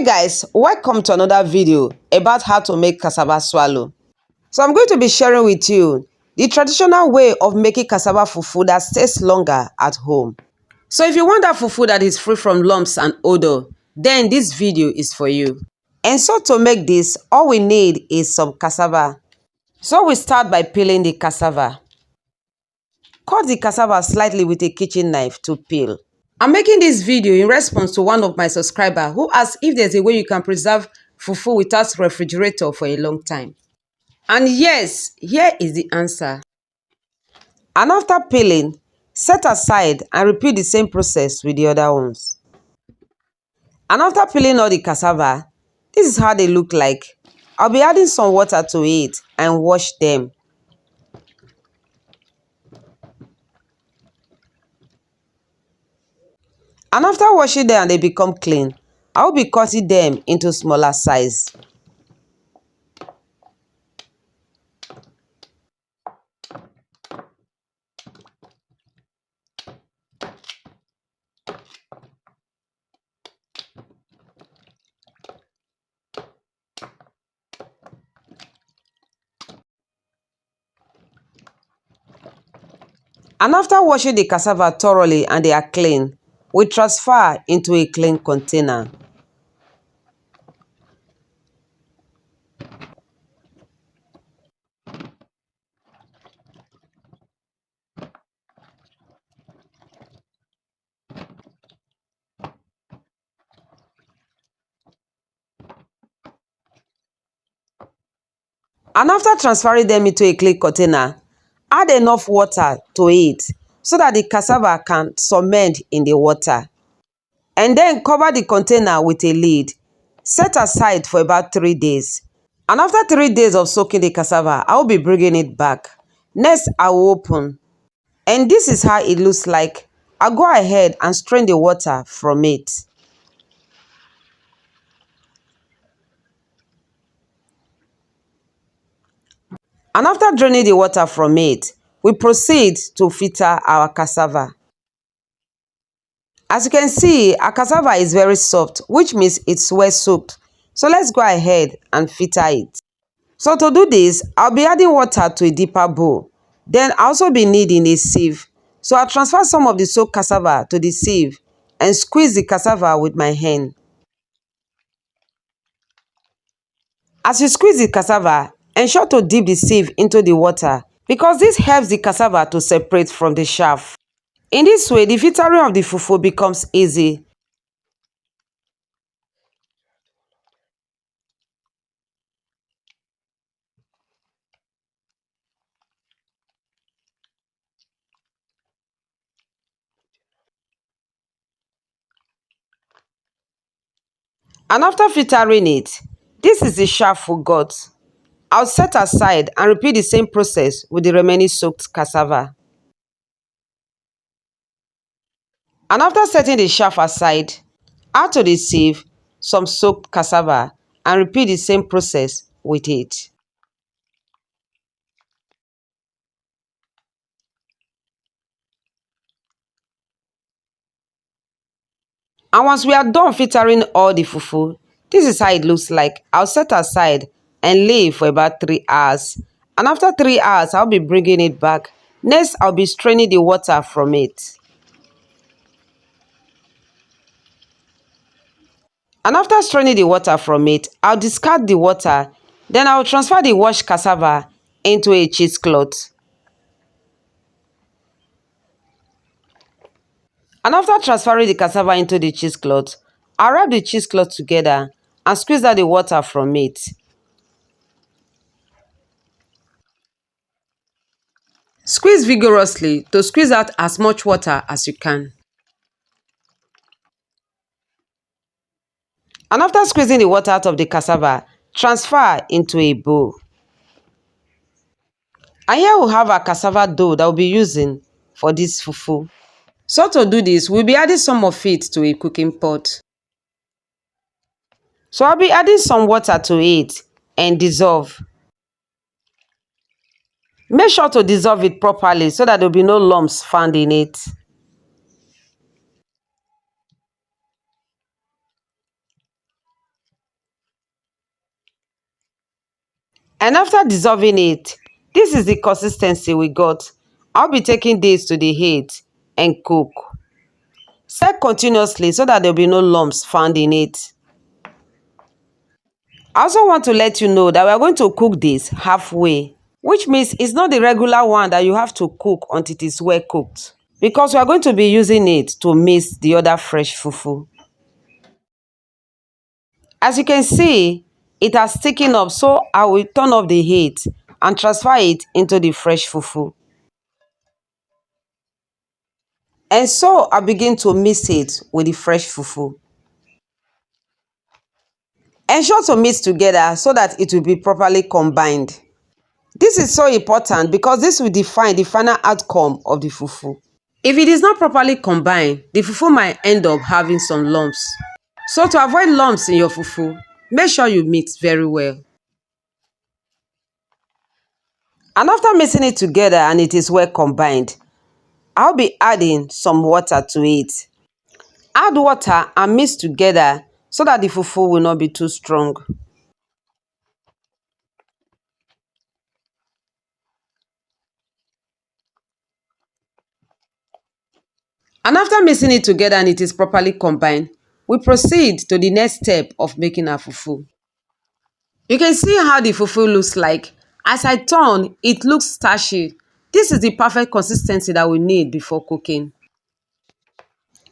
Hey guys, welcome to another video about how to make cassava swallow. So I'm going to be sharing with you the traditional way of making cassava fufu that stays longer at home. So if you want that fufu that is free from lumps and odor, then this video is for you. And so to make this, all we need is some cassava. So we start by peeling the cassava. Cut the cassava slightly with a kitchen knife to peel. I'm making this video in response to one of my subscribers who asked if there's a way you can preserve fufu without refrigerator for a long time. And yes, here is the answer. And after peeling, set aside and repeat the same process with the other ones. And after peeling all the cassava, this is how they look like. I'll be adding some water to it and wash them. And after washing them and they become clean, I will be cutting them into smaller size. And after washing the cassava thoroughly and they are clean, we transfer into a clean container. And after transferring them into a clean container, add enough water to it so that the cassava can submerge in the water. And then cover the container with a lid. Set aside for about 3 days. And after 3 days of soaking the cassava, I will be bringing it back. Next, I will open. And this is how it looks like. I'll go ahead and strain the water from it. And after draining the water from it, we proceed to filter our cassava. As you can see, our cassava is very soft, which means it's well soaked. So let's go ahead and filter it. So to do this, I'll be adding water to a deeper bowl. Then I'll also be needing a sieve. So I'll transfer some of the soaked cassava to the sieve and squeeze the cassava with my hand. As you squeeze the cassava, ensure to dip the sieve into the water because this helps the cassava to separate from the chaff. In this way, the filtering of the fufu becomes easy. And after filtering it, this is the chaff we got. I'll set aside and repeat the same process with the remaining soaked cassava. And after setting the chaff aside, add to the sieve some soaked cassava and repeat the same process with it. And once we are done filtering all the fufu, this is how it looks like. I'll set aside and leave for about 3 hours. And after 3 hours, I'll be bringing it back. Next, I'll be straining the water from it. And after straining the water from it, I'll discard the water. Then I'll transfer the washed cassava into a cheesecloth. And after transferring the cassava into the cheesecloth, I'll wrap the cheesecloth together and squeeze out the water from it. Squeeze vigorously to squeeze out as much water as you can. And after squeezing the water out of the cassava, transfer into a bowl. And here we have our cassava dough that we'll be using for this fufu. So to do this, we'll be adding some of it to a cooking pot. So I'll be adding some water to it and dissolve. Make sure to dissolve it properly so that there will be no lumps found in it. And after dissolving it, this is the consistency we got. I'll be taking this to the heat and cook. Stir continuously so that there'll be no lumps found in it. I also want to let you know that we are going to cook this halfway, which means it's not the regular one that you have to cook until it is well cooked, because we are going to be using it to mix the other fresh fufu. As you can see, it has thickened up, so I will turn off the heat and transfer it into the fresh fufu. And so I begin to mix it with the fresh fufu. Ensure to mix together so that it will be properly combined. This is so important because this will define the final outcome of the fufu. If it is not properly combined, the fufu might end up having some lumps. So to avoid lumps in your fufu, make sure you mix very well. And after mixing it together and it is well combined, I'll be adding some water to it. Add water and mix together so that the fufu will not be too strong. And after mixing it together and it is properly combined, we proceed to the next step of making our fufu. You can see how the fufu looks like. As I turn, it looks starchy. This is the perfect consistency that we need before cooking.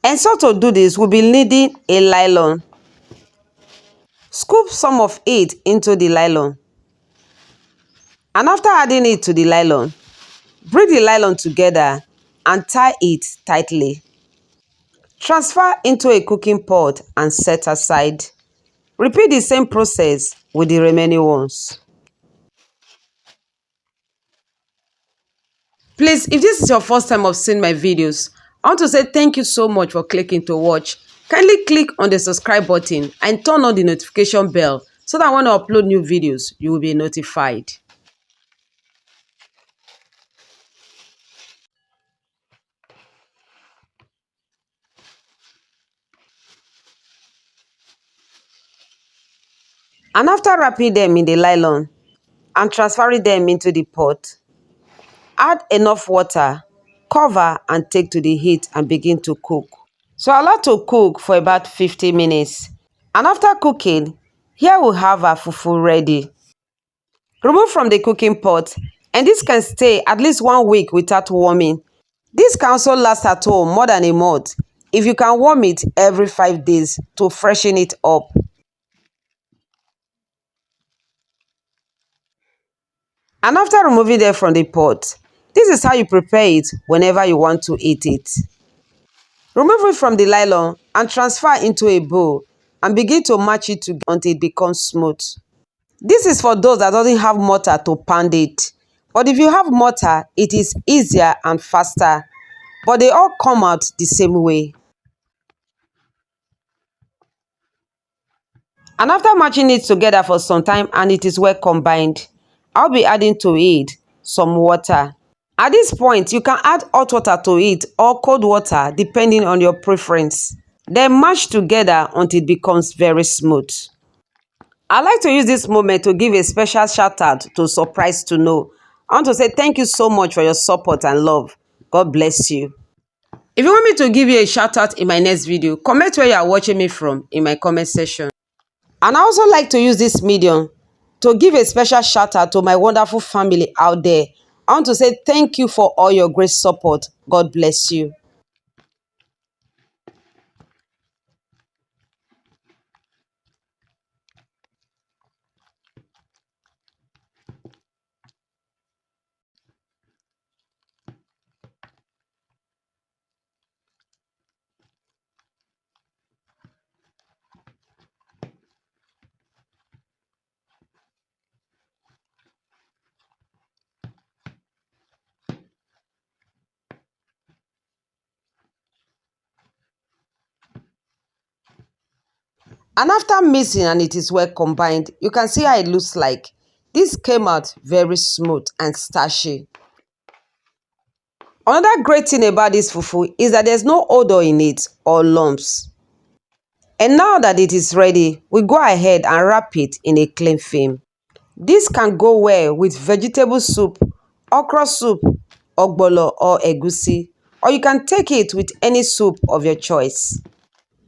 And so to do this, we'll be needing a nylon. Scoop some of it into the nylon. And after adding it to the nylon, bring the nylon together and tie it tightly. Transfer into a cooking pot and set aside. Repeat the same process with the remaining ones. Please, if this is your first time of seeing my videos, I want to say thank you so much for clicking to watch. Kindly click on the subscribe button and turn on the notification bell so that when I upload new videos, you will be notified. And after wrapping them in the nylon and transferring them into the pot, add enough water, cover and take to the heat and begin to cook. So allow to cook for about 50 minutes. And after cooking, here we have our fufu ready. Remove from the cooking pot, and this can stay at least 1 week without warming. This can also last at home more than a month if you can warm it every 5 days to freshen it up. And after removing them from the pot, this is how you prepare it whenever you want to eat it. Remove it from the nylon and transfer into a bowl and begin to match it together until it becomes smooth. This is for those that doesn't have mortar to pound it. But if you have mortar, it is easier and faster. But they all come out the same way. And after matching it together for some time and it is well combined, I'll be adding to it some water. At this point, you can add hot water to it or cold water depending on your preference. Then mash together until it becomes very smooth. I like to use this moment to give a special shout out to Surprise to Know. I want to say thank you so much for your support and love. God bless you. If you want me to give you a shout out in my next video, comment where you are watching me from in my comment section. And I also like to use this medium to give a special shout out to my wonderful family out there. I want to say thank you for all your great support. God bless you. And after mixing and it is well combined, you can see how it looks like. This came out very smooth and starchy. Another great thing about this fufu is that there's no odor in it or lumps. And now that it is ready, we go ahead and wrap it in a cling film. This can go well with vegetable soup, okra soup, ogbolo or egusi, or you can take it with any soup of your choice.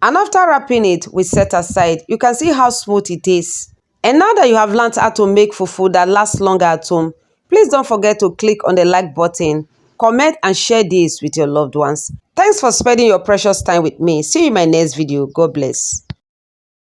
And after wrapping it, we set aside. You can see how smooth it is. And now that you have learned how to make fufu that lasts longer at home, please don't forget to click on the like button, comment and share this with your loved ones. Thanks for spending your precious time with me. See you in my next video. God bless.